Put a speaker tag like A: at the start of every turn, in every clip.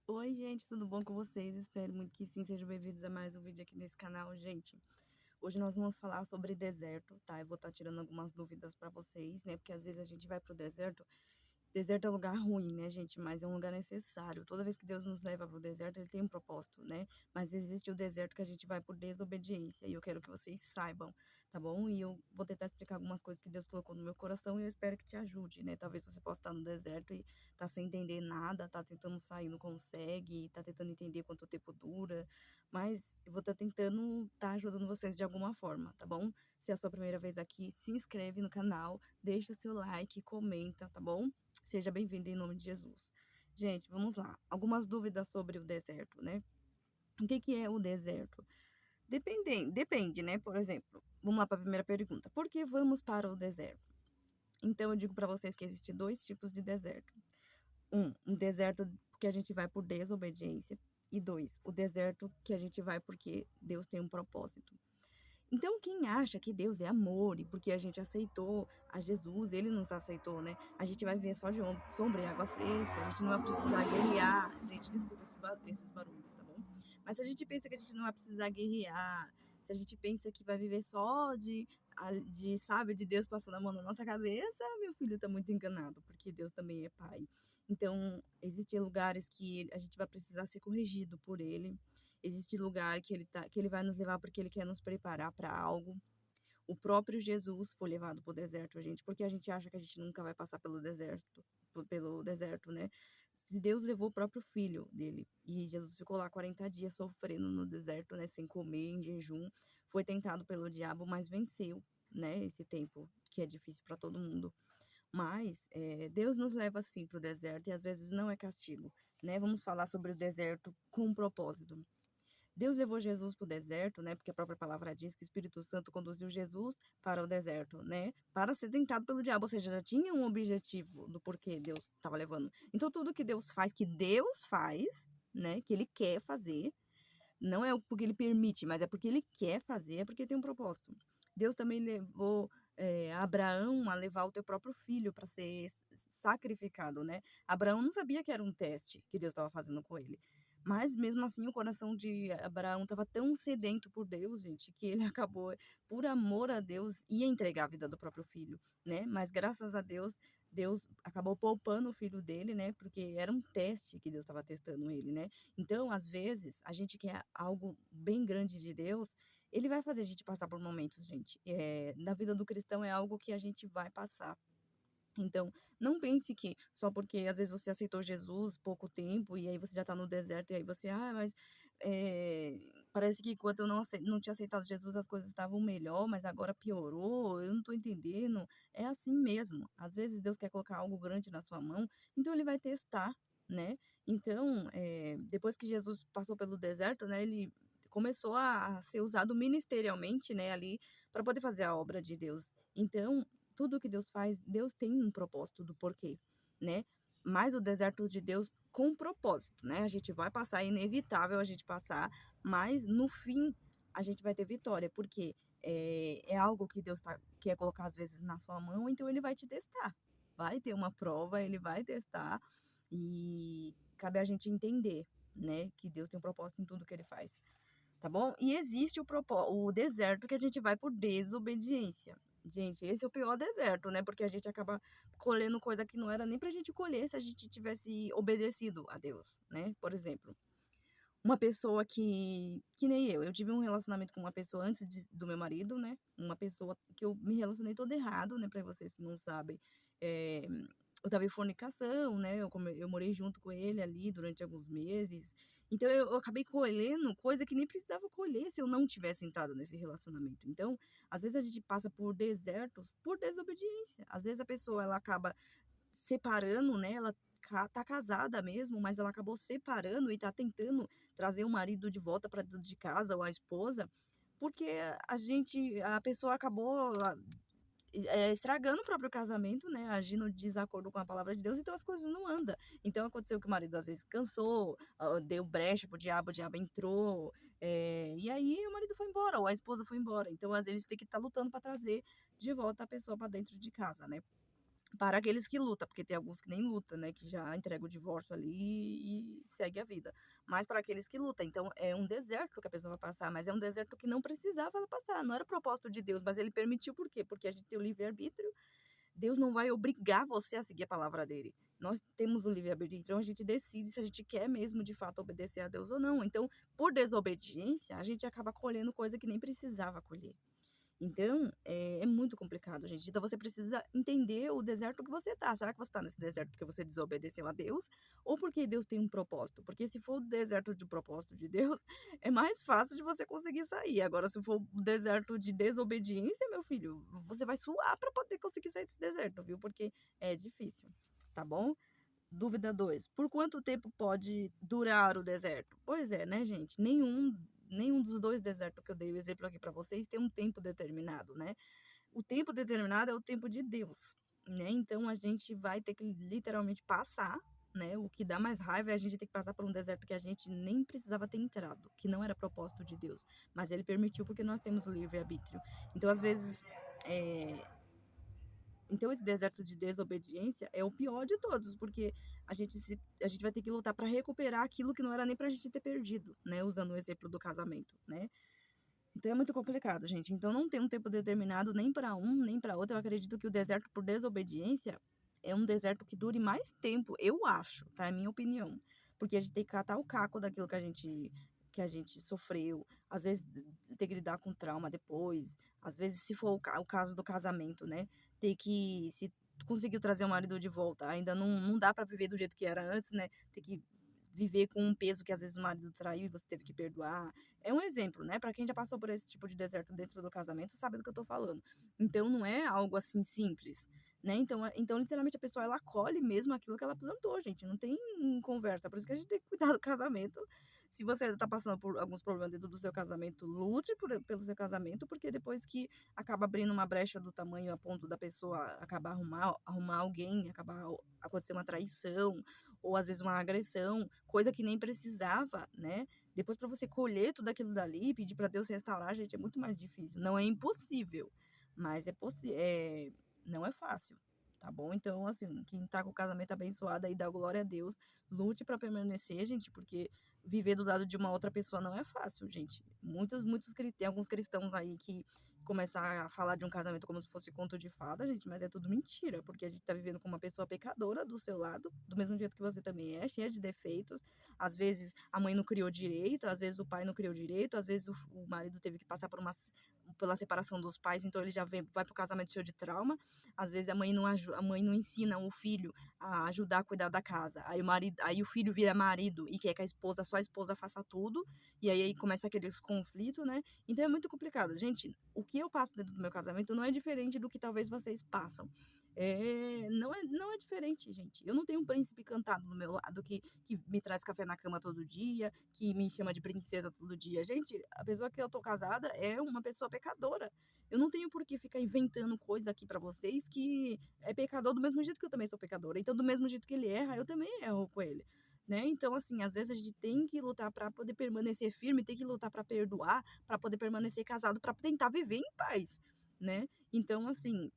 A: Oi, gente, tudo bom com vocês? Espero muito que sim, sejam bem-vindos a mais um vídeo aqui nesse canal, gente. Hoje nós vamos falar sobre deserto, tá? Eu vou estar tirando algumas dúvidas para vocês, né? Porque às vezes a gente vai pro deserto. Deserto é um lugar ruim, né, gente? Mas é um lugar necessário. Toda vez que Deus nos leva para o deserto, ele tem um propósito, né? Mas existe o deserto que a gente vai por desobediência. E eu quero que vocês saibam, tá bom? E eu vou tentar explicar algumas coisas que Deus colocou no meu coração e eu espero que te ajude, né? Talvez você possa estar no deserto e tá sem entender nada, tá tentando sair, não consegue, tá tentando entender quanto tempo dura. Mas eu vou estar tentando tá ajudando vocês de alguma forma, tá bom? Se é a sua primeira vez aqui, se inscreve no canal, deixa seu like, comenta, tá bom? Seja bem-vindo em nome de Jesus. Gente, vamos lá. Algumas dúvidas sobre o deserto, né? O que que é o deserto? Depende, né? Por exemplo, vamos lá para a primeira pergunta. Por que vamos para o deserto? Então, eu digo para vocês que existem dois tipos de deserto. Um deserto que a gente vai por desobediência. E dois, o deserto que a gente vai porque Deus tem um propósito. Então, quem acha que Deus é amor e porque a gente aceitou a Jesus, ele nos aceitou, né? A gente vai ver só de sombra e água fresca, a gente não vai precisar guerrear. Gente, desculpa esses barulhos, tá bom? Mas se a gente pensa que a gente não vai precisar guerrear, se a gente pensa que vai viver só sabe, de Deus passando a mão na nossa cabeça, meu filho tá muito enganado, porque Deus também é pai. Então, existem lugares que a gente vai precisar ser corrigido por ele. Existe lugar que ele vai nos levar porque ele quer nos preparar para algo. O próprio Jesus foi levado para o deserto, gente, porque a gente acha que a gente nunca vai passar pelo deserto, né? Se Deus levou o próprio filho dele e Jesus ficou lá 40 dias sofrendo no deserto, né, sem comer, em jejum, foi tentado pelo diabo, mas venceu, né, esse tempo que é difícil para todo mundo. Mas Deus nos leva assim para o deserto e às vezes não é castigo, né? Vamos falar sobre o deserto com um propósito. Deus levou Jesus para o deserto, né? Porque a própria palavra diz que o Espírito Santo conduziu Jesus para o deserto, né? Para ser tentado pelo diabo, ou seja, já tinha um objetivo do porquê Deus estava levando. Então, tudo que Deus faz, né? Que Ele quer fazer, não é porque Ele permite, mas é porque Ele quer fazer, é porque tem um propósito. Deus também levou Abraão a levar o teu próprio filho para ser sacrificado, né? Abraão não sabia que era um teste que Deus estava fazendo com ele. Mas mesmo assim, o coração de Abraão estava tão sedento por Deus, gente, que ele acabou, por amor a Deus, ia entregar a vida do próprio filho, né? Mas graças a Deus, Deus acabou poupando o filho dele, né? Porque era um teste que Deus estava testando ele, né? Então, às vezes, a gente quer algo bem grande de Deus, ele vai fazer a gente passar por momentos, gente. Na vida do cristão é algo que a gente vai passar. Então, não pense que só porque às vezes você aceitou Jesus pouco tempo e aí você já está no deserto e aí você, mas eh, parece que enquanto eu não tinha aceitado Jesus as coisas estavam melhor, mas agora piorou, eu não estou entendendo. É assim mesmo. Às vezes Deus quer colocar algo grande na sua mão, então ele vai testar, né? Então, depois que Jesus passou pelo deserto, né, ele começou a ser usado ministerialmente, né, ali para poder fazer a obra de Deus. Então, tudo que Deus faz, Deus tem um propósito do porquê, né? Mas o deserto de Deus com propósito, né? A gente vai passar, é inevitável a gente passar, mas no fim a gente vai ter vitória, porque é algo que Deus quer colocar às vezes na sua mão, então ele vai te testar. Vai ter uma prova, ele vai testar e cabe a gente entender, né, que Deus tem um propósito em tudo que ele faz, tá bom? E existe o deserto que a gente vai por desobediência. Gente, esse é o pior deserto, né? Porque a gente acaba colhendo coisa que não era nem pra gente colher se a gente tivesse obedecido a Deus, né? Por exemplo, uma pessoa que nem eu tive um relacionamento com uma pessoa antes do meu marido, né? Uma pessoa que eu me relacionei todo errado, né? Para vocês que não sabem, eh, eu estava em fornicação, né? Eu morei junto com ele ali durante alguns meses. Então eu acabei colhendo coisa que nem precisava colher se eu não tivesse entrado nesse relacionamento. Então, às vezes a gente passa por desertos por desobediência. Às vezes a pessoa ela acaba separando, né, ela tá casada mesmo, mas ela acabou separando e tá tentando trazer o marido de volta para dentro de casa ou a esposa, porque a pessoa acabou estragando o próprio casamento, né, agindo de desacordo com a palavra de Deus, então as coisas não andam. Então aconteceu que o marido às vezes cansou, deu brecha pro diabo, o diabo entrou, e aí o marido foi embora, ou a esposa foi embora. Então às vezes tem que estar lutando para trazer de volta a pessoa para dentro de casa, né. Para aqueles que lutam, porque tem alguns que nem lutam, né, que já entregam o divórcio ali e segue a vida. Mas para aqueles que lutam, então é um deserto que a pessoa vai passar, mas é um deserto que não precisava ela passar, não era propósito de Deus, mas ele permitiu por quê? Porque a gente tem o livre-arbítrio. Deus não vai obrigar você a seguir a palavra dele. Nós temos o livre-arbítrio, então a gente decide se a gente quer mesmo de fato obedecer a Deus ou não. Então, por desobediência, a gente acaba colhendo coisa que nem precisava colher. Então, é muito complicado, gente. Então, você precisa entender o deserto que você tá. Será que você tá nesse deserto porque você desobedeceu a Deus? Ou porque Deus tem um propósito? Porque se for o deserto de propósito de Deus, é mais fácil de você conseguir sair. Agora, se for o deserto de desobediência, meu filho, você vai suar para poder conseguir sair desse deserto, viu? Porque é difícil, tá bom? Dúvida 2: por quanto tempo pode durar o deserto? Pois é, né, gente? Nenhum dos 2 desertos que eu dei o exemplo aqui para vocês tem um tempo determinado, né. O tempo determinado é o tempo de Deus, né, então a gente vai ter que literalmente passar, né, o que dá mais raiva é a gente ter que passar por um deserto que a gente nem precisava ter entrado, que não era propósito de Deus, mas ele permitiu porque nós temos o livre-arbítrio. Então, às vezes, eh então esse deserto de desobediência é o pior de todos, porque a gente vai ter que lutar para recuperar aquilo que não era nem pra gente ter perdido, né, usando o exemplo do casamento, né. Então é muito complicado, gente. Então não tem um tempo determinado nem para um, nem para outro. Eu acredito que o deserto por desobediência é um deserto que dure mais tempo, eu acho, tá, é minha opinião. Porque a gente tem que catar o caco daquilo que a gente sofreu, às vezes ter que lidar com trauma depois, às vezes se for o caso do casamento, né, ter que se conseguiu trazer o marido de volta, ainda não dá para viver do jeito que era antes, né, ter que viver com um peso que às vezes o marido traiu e você teve que perdoar. É um exemplo, né, para quem já passou por esse tipo de deserto dentro do casamento, sabe do que eu tô falando. Então não é algo assim simples, né, então literalmente a pessoa ela colhe mesmo aquilo que ela plantou, gente, não tem conversa, por isso que a gente tem que cuidar do casamento. Se você tá passando por alguns problemas dentro do seu casamento, lute pelo seu casamento, porque depois que acaba abrindo uma brecha do tamanho a ponto da pessoa acabar arrumar alguém, acabar acontecer uma traição, ou às vezes uma agressão, coisa que nem precisava, né, depois para você colher tudo aquilo dali e pedir para Deus restaurar, gente, é muito mais difícil. Não é impossível, mas não é fácil, tá bom? Então, assim, quem tá com o casamento abençoado aí, dá glória a Deus, lute para permanecer, gente, porque viver do lado de uma outra pessoa não é fácil, gente. Tem alguns cristãos aí que começar a falar de um casamento como se fosse conto de fada, gente, mas é tudo mentira, porque a gente tá vivendo com uma pessoa pecadora do seu lado, do mesmo jeito que você também é, cheia de defeitos. Às vezes a mãe não criou direito, às vezes o pai não criou direito, às vezes o marido teve que passar pela separação dos pais, então ele já vai pro casamento cheio de trauma. Às vezes a mãe não ensina o filho a ajudar a cuidar da casa. Aí o filho vira marido e quer que só a esposa faça tudo, e aí começa aqueles conflitos, né? Então é muito complicado. Gente, o que eu passo dentro do meu casamento não é diferente do que talvez vocês passam. Não é diferente, gente. Eu não tenho um príncipe cantado do meu lado que me traz café na cama todo dia, que me chama de princesa todo dia. Gente, a pessoa que eu tô casada é uma pessoa pecadora. Eu não tenho por que ficar inventando coisa aqui pra vocês que é pecador do mesmo jeito que eu também sou pecadora. Então, do mesmo jeito que ele erra, eu também erro com ele. Né? Então, assim, às vezes a gente tem que lutar para poder permanecer firme, tem que lutar para perdoar, para poder permanecer casado, para tentar viver em paz, né? Então, assim,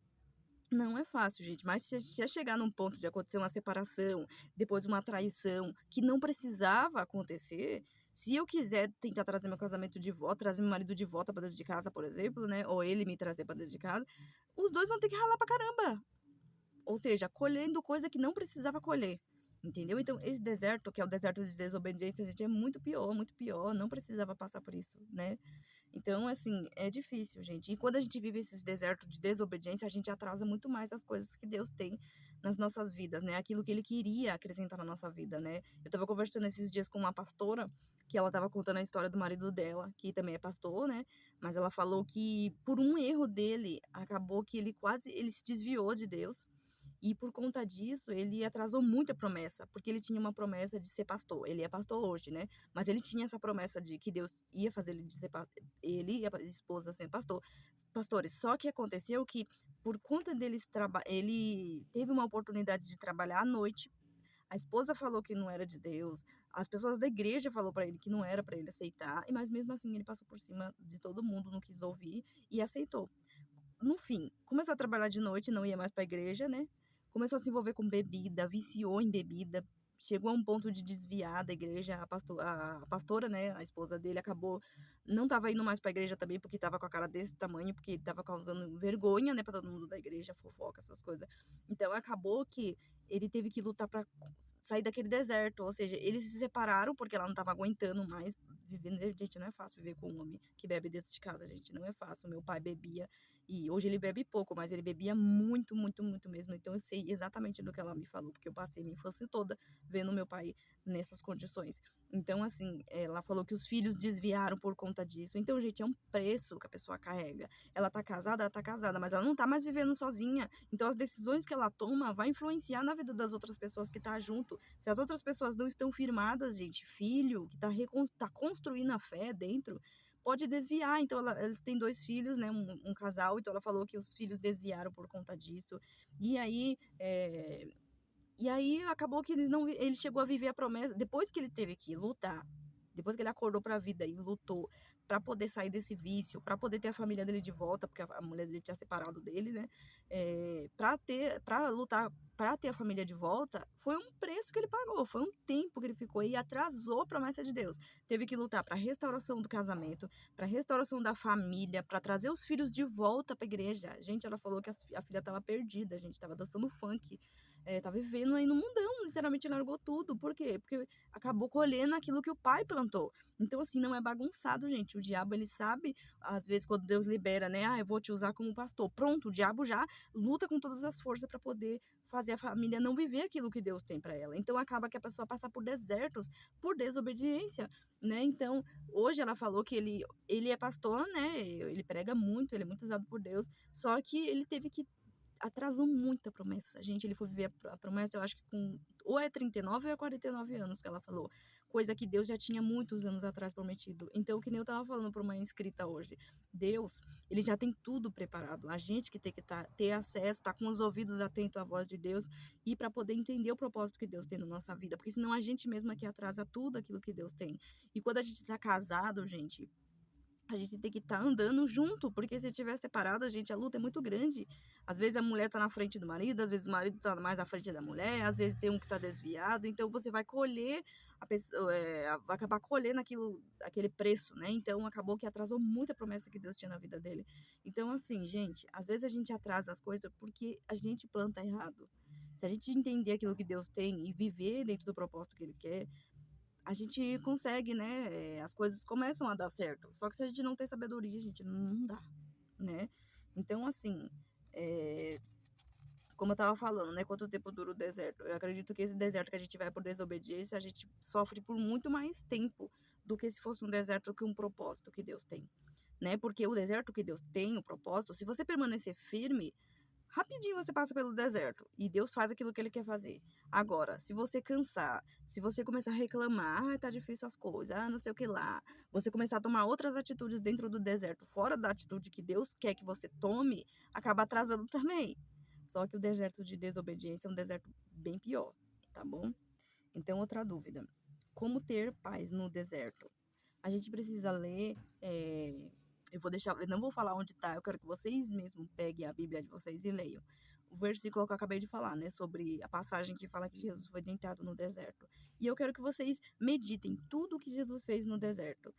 A: não é fácil, gente, mas se chegar num ponto de acontecer uma separação, depois uma traição, que não precisava acontecer, se eu quiser tentar trazer meu casamento de volta, trazer meu marido de volta para dentro de casa, por exemplo, né, ou ele me trazer para dentro de casa, os 2 vão ter que ralar pra caramba. Ou seja, colhendo coisa que não precisava colher, entendeu? Então esse deserto, que é o deserto de desobediência, gente, é muito pior, não precisava passar por isso, né? Então, assim, é difícil, gente. E quando a gente vive esses desertos de desobediência, a gente atrasa muito mais as coisas que Deus tem nas nossas vidas, né? Aquilo que Ele queria acrescentar na nossa vida, né? Eu tava conversando esses dias com uma pastora, que ela tava contando a história do marido dela, que também é pastor, né? Mas ela falou que por um erro dele, acabou que ele se desviou de Deus. E por conta disso, ele atrasou muito a promessa, porque ele tinha uma promessa de ser pastor. Ele é pastor hoje, né? Mas ele tinha essa promessa de que Deus ia fazer ele de ser ele e a esposa ser pastores. Só que aconteceu que por conta ele teve uma oportunidade de trabalhar à noite. A esposa falou que não era de Deus, as pessoas da igreja falou para ele que não era para ele aceitar, mas mesmo assim ele passou por cima de todo mundo, não quis ouvir e aceitou. No fim, começou a trabalhar de noite, não ia mais para a igreja, né? Começou a se envolver com bebida, viciou em bebida, chegou a um ponto de desviar da igreja, a pastora, né, a esposa dele acabou não estava indo mais pra igreja também, porque estava com a cara desse tamanho, porque estava causando vergonha, né, pra todo mundo da igreja, fofoca, essas coisas. Então acabou que ele teve que lutar pra sair daquele deserto, ou seja, eles se separaram porque ela não estava aguentando mais vivendo. Gente, não é fácil viver com um homem que bebe dentro de casa, gente, não é fácil. Meu pai bebia e hoje ele bebe pouco, mas ele bebia muito, muito, muito mesmo. Então eu sei exatamente do que ela me falou, porque eu passei minha infância toda vendo meu pai nessas condições. Então, assim, ela falou que os filhos desviaram por conta disso. Então, gente, é um preço que a pessoa carrega. Ela tá casada, mas ela não tá mais vivendo sozinha. Então, as decisões que ela toma vai influenciar na vida das outras pessoas que tá junto. Se as outras pessoas não estão firmadas, gente, filho que tá construindo a fé dentro, pode desviar. Então, eles têm 2 filhos, né, um casal, então ela falou que os filhos desviaram por conta disso. E aí, acabou que ele chegou a viver a promessa depois que ele teve que lutar, depois que ele acordou para a vida e lutou para poder sair desse vício, para poder ter a família dele de volta, porque a mulher dele tinha separado dele, né, para lutar para ter a família de volta, foi um preço que ele pagou, foi um tempo que ele ficou e atrasou a promessa de Deus. Teve que lutar pra restauração do casamento, pra restauração da família, pra trazer os filhos de volta pra igreja. Gente, ela falou que a filha estava perdida, a gente estava dançando funk, tá vivendo aí no mundão, literalmente largou tudo. Por quê? Porque acabou colhendo aquilo que o pai plantou. Então, assim, não é bagunçado, gente. O diabo, ele sabe, às vezes, quando Deus libera, né? Ah, eu vou te usar como pastor. Pronto, o diabo já luta com todas as forças para poder fazer a família não viver aquilo que Deus tem para ela. Então, acaba que a pessoa passa por desertos por desobediência, né? Então, hoje ela falou que ele é pastor, né? Ele prega muito, ele é muito usado por Deus. Só que ele teve que atrasou muito a promessa. Gente, ele foi viver a promessa, eu acho que com ou é 39 ou é 49 anos que ela falou. Coisa que Deus já tinha muitos anos atrás prometido. Então, que nem eu tava falando para uma inscrita hoje. Deus, ele já tem tudo preparado. A gente que tem que ter acesso, tá com os ouvidos atentos à voz de Deus e para poder entender o propósito que Deus tem na nossa vida. Porque senão a gente mesmo aqui atrasa tudo aquilo que Deus tem. E quando a gente está casado, gente, a gente tem que estar andando junto, porque se tiver separado, a gente, a luta é muito grande. Às vezes a mulher tá na frente do marido, às vezes o marido tá mais à frente da mulher, às vezes tem um que tá desviado, então você vai colher a pessoa, vai acabar colhendo aquele preço, né? Então acabou que atrasou muito a promessa que Deus tinha na vida dele. Então, assim, gente, às vezes a gente atrasa as coisas porque a gente planta errado. Se a gente entender aquilo que Deus tem e viver dentro do propósito que Ele quer, a gente consegue, né? As coisas começam a dar certo. Só que se a gente não tem sabedoria, a gente não dá, né? Então, assim, é, como eu tava falando, né? Quanto tempo dura o deserto? Eu acredito que esse deserto que a gente vai por desobediência, a gente sofre por muito mais tempo do que se fosse um deserto que um propósito que Deus tem, né? Porque o deserto que Deus tem, o propósito, se você permanecer firme, rapidinho você passa pelo deserto e Deus faz aquilo que ele quer fazer. Agora, se você cansar, se você começar a reclamar, ah, tá difícil as coisas, ah, não sei o que lá, você começar a tomar outras atitudes dentro do deserto, fora da atitude que Deus quer que você tome, acaba atrasando também. Só que o deserto de desobediência é um deserto bem pior, tá bom? Então, outra dúvida. Como ter paz no deserto? A gente precisa ler. Eu não vou falar onde tá, eu quero que vocês mesmos peguem a Bíblia de vocês e leiam. O versículo que eu acabei de falar, né? Sobre a passagem que fala que Jesus foi tentado no deserto. E eu quero que vocês meditem tudo o que Jesus fez no deserto.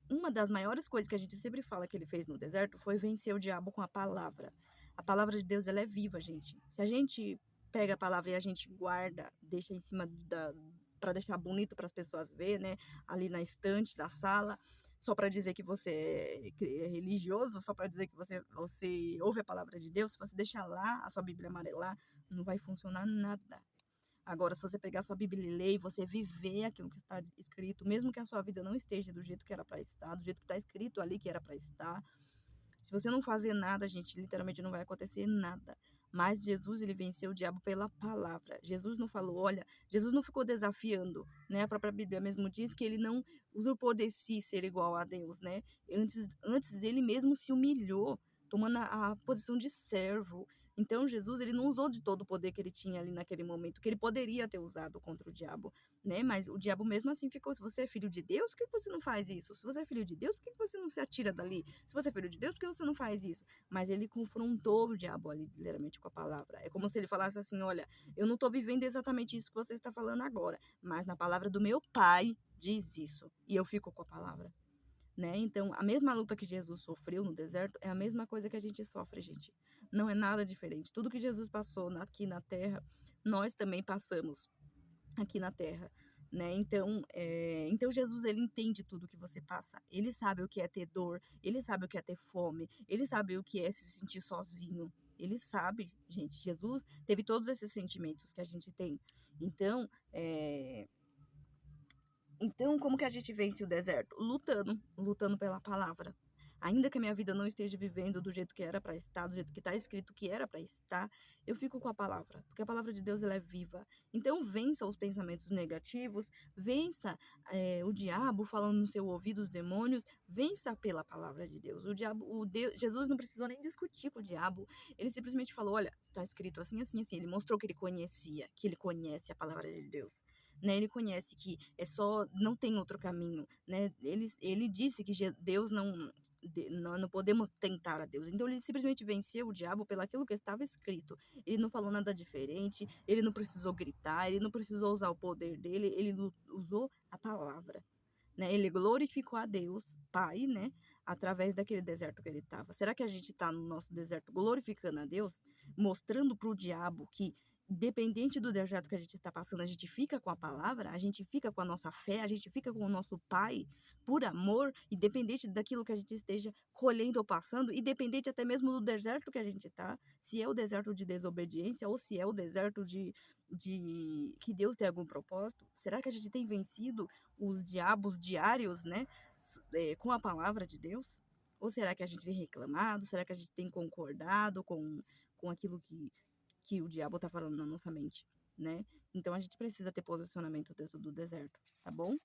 A: Uma das maiores coisas que a gente sempre fala que ele fez no deserto foi vencer o diabo com a palavra. A palavra de Deus, ela é viva, gente. Se a gente pega a palavra e a gente guarda, deixa em cima para deixar bonito para as pessoas ver, né, ali na estante da sala, só para dizer que você é religioso, só para dizer que você ouve a palavra de Deus, se você deixar lá a sua Bíblia amarelar, não vai funcionar nada. Agora, se você pegar a sua Bíblia e ler e você viver aquilo que está escrito, mesmo que a sua vida não esteja do jeito que era para estar, do jeito que está escrito ali que era para estar, se você não fazer nada, gente, literalmente não vai acontecer nada. Mas Jesus, ele venceu o diabo pela palavra. Jesus não falou, olha, Jesus não ficou desafiando, né? A própria Bíblia mesmo diz que ele não usurpou de si ser igual a Deus, né? Antes ele mesmo se humilhou, tomando a posição de servo, Então Jesus, ele não usou de todo o poder que ele tinha ali naquele momento, que ele poderia ter usado contra o diabo, né? Mas o diabo mesmo assim ficou: se você é filho de Deus, por que você não faz isso? Se você é filho de Deus, por que você não se atira dali? Se você é filho de Deus, por que você não faz isso? Mas ele confrontou o diabo ali, literalmente, com a palavra. É como se ele falasse assim: olha, eu não estou vivendo exatamente isso que você está falando agora, mas na palavra do meu pai diz isso. E eu fico com a palavra, né? Então, a mesma luta que Jesus sofreu no deserto é a mesma coisa que a gente sofre, gente. Não é nada diferente. Tudo que Jesus passou aqui na terra, nós também passamos aqui na terra, né? Então Jesus, ele entende tudo que você passa. Ele sabe o que é ter dor, ele sabe o que é ter fome, ele sabe o que é se sentir sozinho. Ele sabe, gente. Jesus teve todos esses sentimentos que a gente tem. Então, como que a gente vence o deserto? Lutando pela palavra. Ainda que a minha vida não esteja vivendo do jeito que era para estar, do jeito que está escrito que era para estar, eu fico com a palavra, porque a palavra de Deus, ela é viva. Então vença os pensamentos negativos, vença o diabo falando no seu ouvido, os demônios, vença pela palavra de Deus. Jesus não precisou nem discutir com o diabo, ele simplesmente falou: olha, está escrito assim, assim, assim. Ele mostrou que ele conhecia, que ele conhece a palavra de Deus, né? Ele conhece que não tem outro caminho, né? Ele disse que Deus não podemos tentar a Deus. Então ele simplesmente venceu o diabo pelaquilo que estava escrito. Ele não falou nada diferente, ele não precisou gritar, ele não precisou usar o poder dele, ele usou a palavra, né? Ele glorificou a Deus, Pai, né? Através daquele deserto que ele estava. Será que a gente está no nosso deserto glorificando a Deus, mostrando para o diabo que, independente do deserto que a gente está passando, a gente fica com a palavra, a gente fica com a nossa fé, a gente fica com o nosso Pai, por amor, independente daquilo que a gente esteja colhendo ou passando, independente até mesmo do deserto que a gente está, se é o deserto de desobediência ou se é o deserto de que Deus tem algum propósito? Será que a gente tem vencido os diabos diários, né, com a palavra de Deus? Ou será que a gente tem reclamado? Será que a gente tem concordado com aquilo que o diabo está falando na nossa mente, né? Então a gente precisa ter posicionamento dentro do deserto, tá bom?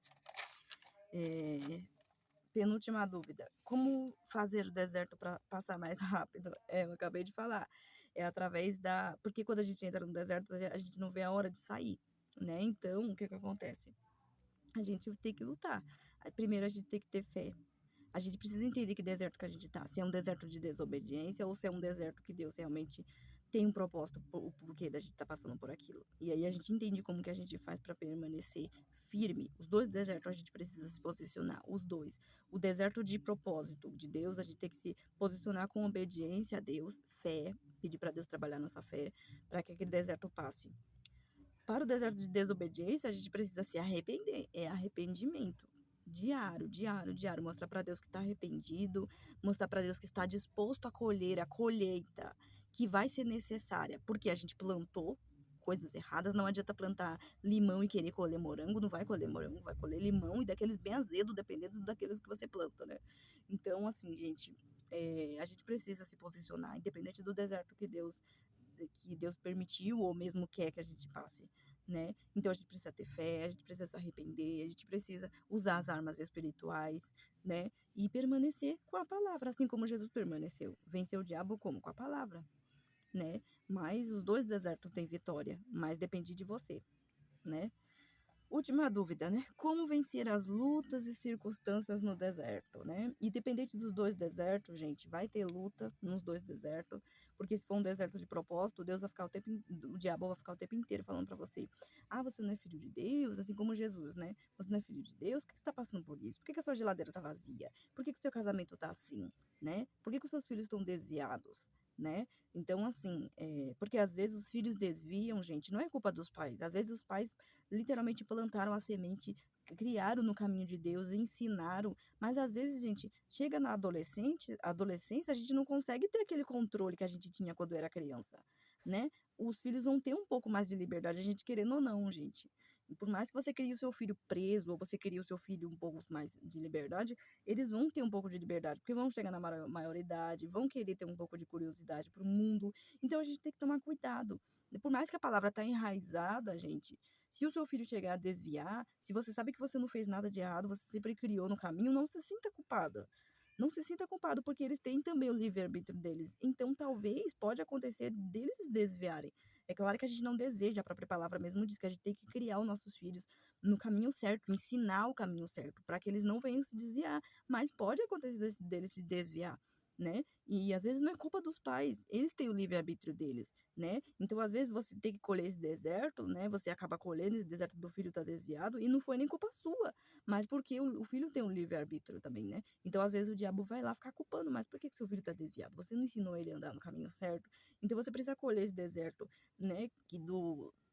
A: Penúltima dúvida: como fazer o deserto para passar mais rápido? Eu acabei de falar. É através da. Porque quando a gente entra no deserto, a gente não vê a hora de sair, né? Então, o que acontece? A gente tem que lutar. Primeiro, a gente tem que ter fé. A gente precisa entender que deserto que a gente tá. Se é um deserto de desobediência ou se é um deserto que Deus realmente tem um propósito, o porquê da gente tá passando por aquilo. E aí a gente entende como que a gente faz para permanecer firme. Os dois desertos a gente precisa se posicionar, os dois. O deserto de propósito de Deus, a gente tem que se posicionar com obediência a Deus, fé, pedir para Deus trabalhar nossa fé, para que aquele deserto passe. Para o deserto de desobediência, a gente precisa se arrepender. É arrependimento. Diário, diário, diário. Mostrar para Deus que está arrependido, mostrar para Deus que está disposto a colher a colheita que vai ser necessária, porque a gente plantou coisas erradas. Não adianta plantar limão e querer colher morango, não vai colher morango, vai colher limão e daqueles bem azedo, dependendo daqueles que você planta, né? Então, assim, gente, a gente precisa se posicionar, independente do deserto que Deus permitiu ou mesmo quer que a gente passe, né? Então a gente precisa ter fé, a gente precisa se arrepender, a gente precisa usar as armas espirituais, né? E permanecer com a palavra, assim como Jesus permaneceu. Venceu o diabo como? Com a palavra, né? Mas os dois desertos têm vitória, mas depende de você, né? Última dúvida, né? Como vencer as lutas e circunstâncias no deserto, né? Independente dos dois desertos, gente, vai ter luta nos dois desertos, porque se for um deserto de propósito, Deus vai ficar o diabo vai ficar o tempo inteiro falando pra você: ah, você não é filho de Deus, assim como Jesus, né? Você não é filho de Deus, por que você tá passando por isso? Por que a sua geladeira tá vazia? Por que o seu casamento tá assim, né? Por que os seus filhos estão desviados, né? Então, assim, porque às vezes os filhos desviam, gente, não é culpa dos pais. Às vezes os pais literalmente plantaram a semente, criaram no caminho de Deus, ensinaram, mas às vezes, gente, chega na adolescência, a gente não consegue ter aquele controle que a gente tinha quando era criança, né? Os filhos vão ter um pouco mais de liberdade, a gente querendo ou não, gente. Por mais que você crie o seu filho preso, ou você crie o seu filho um pouco mais de liberdade, eles vão ter um pouco de liberdade, porque vão chegar na maioridade, vão querer ter um pouco de curiosidade para o mundo. Então a gente tem que tomar cuidado. Por mais que a palavra tá enraizada, gente, se o seu filho chegar a desviar, se você sabe que você não fez nada de errado, você sempre criou no caminho, não se sinta culpada, não se sinta culpado, porque eles têm também o livre-arbítrio deles. Então, talvez, pode acontecer deles se desviarem. É claro que a gente não deseja, a própria palavra mesmo diz que a gente tem que criar os nossos filhos no caminho certo, ensinar o caminho certo, para que eles não venham se desviar. Mas pode acontecer deles se desviar, né? E às vezes não é culpa dos pais, eles têm o livre-arbítrio deles, né? Então, às vezes, você tem que colher esse deserto, né? Você acaba colhendo esse deserto do filho tá desviado, e não foi nem culpa sua, mas porque o filho tem um livre-arbítrio também, né? Então, às vezes, o diabo vai lá ficar culpando, mas por que que seu filho tá desviado? Você não ensinou ele a andar no caminho certo. Então, você precisa colher esse deserto, né?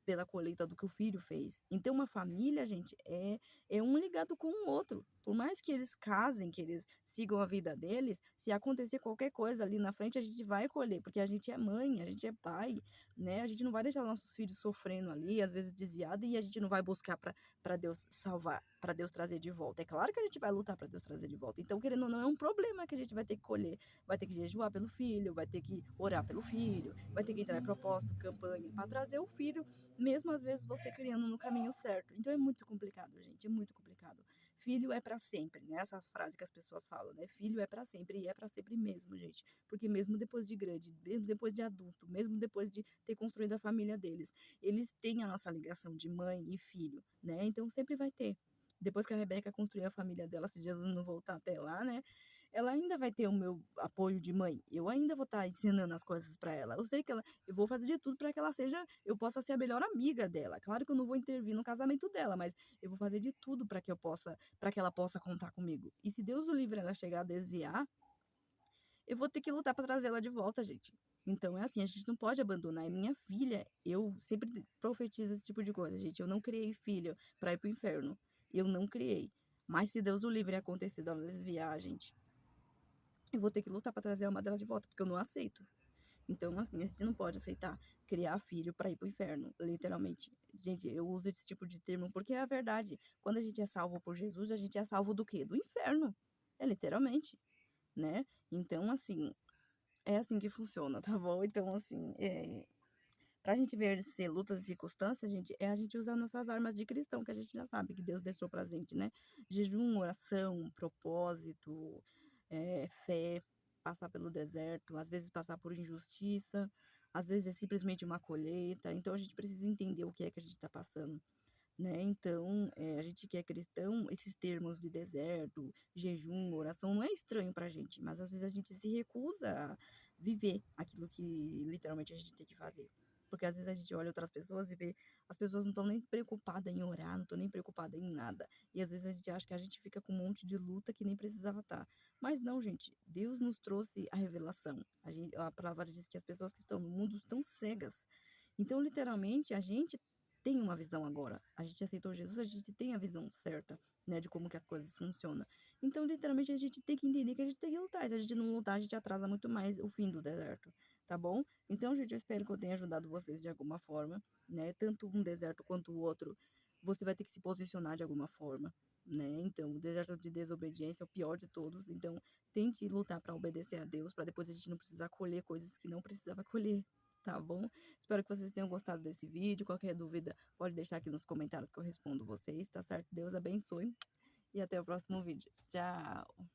A: Pela colheita do que o filho fez. Então, uma família, gente, é um ligado com o outro. Por mais que eles casem, que eles sigam a vida deles, se acontecer qualquer coisa ali na frente, a gente vai colher, porque a gente é mãe, a gente é pai, né? A gente não vai deixar nossos filhos sofrendo ali, às vezes desviados, e a gente não vai buscar para Deus salvar, para Deus trazer de volta. É claro que a gente vai lutar para Deus trazer de volta. Então, querendo ou não, é um problema que a gente vai ter que colher. Vai ter que jejuar pelo filho, vai ter que orar pelo filho, vai ter que entrar em propósito, campanha, para trazer o filho, mesmo às vezes você criando no caminho certo. Então é muito complicado, gente, é muito complicado. Filho é para sempre, né? Essas frases que as pessoas falam, né? Filho é para sempre, e é para sempre mesmo, gente. Porque mesmo depois de grande, mesmo depois de adulto, mesmo depois de ter construído a família deles, eles têm a nossa ligação de mãe e filho, né? Então sempre vai ter. Depois que a Rebeca construir a família dela, se Jesus não voltar até lá, né? Ela ainda vai ter o meu apoio de mãe. Eu ainda vou estar ensinando as coisas para ela. Eu sei que eu vou fazer de tudo para que ela seja, eu possa ser a melhor amiga dela. Claro que eu não vou intervir no casamento dela, mas eu vou fazer de tudo para que ela possa contar comigo. E se Deus o livre ela chegar a desviar, eu vou ter que lutar para trazer ela de volta, gente. Então é assim, a gente não pode abandonar. É minha filha, eu sempre profetizo esse tipo de coisa, gente. Eu não criei filho para ir pro inferno. Eu não criei. Mas se Deus o livre acontecer dela desviar, gente, eu vou ter que lutar para trazer a alma dela de volta, porque eu não aceito. Então, assim, a gente não pode aceitar criar filho para ir pro inferno, literalmente. Gente, eu uso esse tipo de termo porque é a verdade. Quando a gente é salvo por Jesus, a gente é salvo do quê? Do inferno. É literalmente, né? Então, assim, é assim que funciona, tá bom? Então, assim, pra gente vencer lutas e circunstâncias, gente, é a gente usar nossas armas de cristão, que a gente já sabe que Deus deixou pra gente, né? Jejum, oração, propósito, fé, passar pelo deserto, às vezes passar por injustiça, às vezes é simplesmente uma colheita. Então a gente precisa entender o que é que a gente está passando, né? Então, a gente que é cristão, esses termos de deserto, jejum, oração, não é estranho pra gente, mas às vezes a gente se recusa a viver aquilo que literalmente a gente tem que fazer. Porque às vezes a gente olha outras pessoas e vê, as pessoas não estão nem preocupadas em orar, não estão nem preocupadas em nada. E às vezes a gente acha que a gente fica com um monte de luta que nem precisava estar. Mas não, gente, Deus nos trouxe a revelação. A palavra diz que as pessoas que estão no mundo estão cegas. Então, literalmente, a gente tem uma visão agora. A gente aceitou Jesus, a gente tem a visão certa, né, de como que as coisas funcionam. Então, literalmente, a gente tem que entender que a gente tem que lutar. Se a gente não lutar, a gente atrasa muito mais o fim do deserto, tá bom? Então, gente, eu espero que eu tenha ajudado vocês de alguma forma, né? Tanto um deserto quanto o outro, você vai ter que se posicionar de alguma forma, né? Então, o deserto de desobediência é o pior de todos. Então, tente lutar para obedecer a Deus, para depois a gente não precisar colher coisas que não precisava colher, tá bom? Espero que vocês tenham gostado desse vídeo. Qualquer dúvida, pode deixar aqui nos comentários que eu respondo vocês, tá certo? Deus abençoe e até o próximo vídeo. Tchau!